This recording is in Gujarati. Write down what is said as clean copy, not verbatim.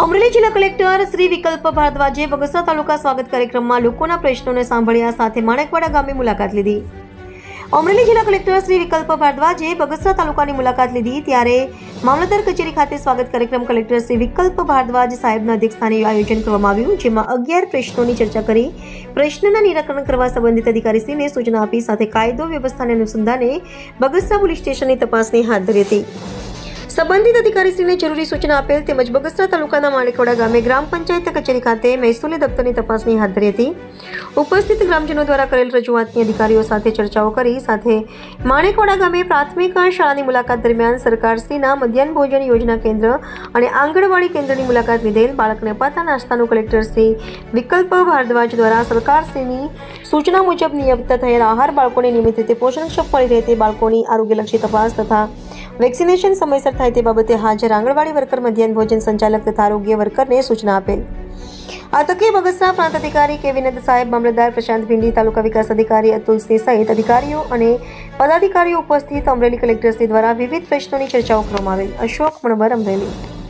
અમરેલી જિલ્લા કલેક્ટર શ્રી વિકલ્પ ભારદ્વાજે બગસરા તાલુકા સ્વાગત કાર્યક્રમમાં લોકોના પ્રશ્નોને સાંભળ્યા સાથે માણેકવાડા ગામની મુલાકાત લીધી. અમરેલી જિલ્લા કલેક્ટર શ્રી વિકલ્પ ભારદ્વાજે બગસરા તાલુકાની મુલાકાત લીધી ત્યારે મામલતદાર કચેરી ખાતે સ્વાગત કાર્યક્રમ કલેક્ટર શ્રી વિકલ્પ ભારદ્વાજ સાહેબના અધ્યક્ષસ્થાને આયોજન કરવામાં આવ્યું, જેમાં 11 પ્રશ્નોની ચર્ચા કરી પ્રશ્નના નિરાકરણ કરવા સંબંધિત અધિકારીશ્રીને સૂચના આપી સાથે કાયદો વ્યવસ્થાને અનુસંધાને બગસરા પોલીસ સ્ટેશનની તપાસણી હાથ ધરી હતી. સંબંધિત અધિકારીશ્રીને જરૂરી સૂચના આપેલ તેમજ બગસરા તાલુકાના માણેકવાડા ગામે ગ્રામ પંચાયત કચેરી ખાતે મહેસૂલી દફતરની તપાસની હાથ ધરી હતી. ઉપસ્થિત ગ્રામજનો દ્વારા કરેલ રજૂઆતની અધિકારીઓ સાથે ચર્ચાઓ કરી સાથે માણેકવાડા ગામે પ્રાથમિક શાળાની મુલાકાત દરમિયાન સરકારશ્રીના મધ્યાહન ભોજન યોજના કેન્દ્ર અને આંગણવાડી કેન્દ્રની મુલાકાત લીધેલ. બાળકને અપાતા નાસ્તાનું કલેક્ટર શ્રી વિકલ્પ ભારદ્વાજ દ્વારા સરકારશ્રીની સૂચના મુજબ નિયમિત થયેલ આહાર બાળકોને નિયમિત રીતે પોષણક્ષમ મળી રહે તે બાળકોની આરોગ્યલક્ષી તપાસ તથા વેક્સિનેશન સમયસર થાય તે બાબતે હાજર આંગણવાડી વર્કર, મધ્યાહન ભોજન સંચાલક તથા આરોગ્ય વર્કરને સૂચના આપેલ. આ તકે બગસરા પ્રાંત અધિકારી કેવિનદ સાહેબ, મામલતદાર પ્રશાંત ભીંડી, તાલુકા વિકાસ અધિકારી અતુલસિંહ સહિત અધિકારીઓ અને પદાધિકારીઓ ઉપસ્થિત. અમરેલી કલેક્ટરશ્રી દ્વારા વિવિધ પ્રશ્નોની ચર્ચાઓ કરવામાં આવેલ. અશોક મણવર, અમરેલી.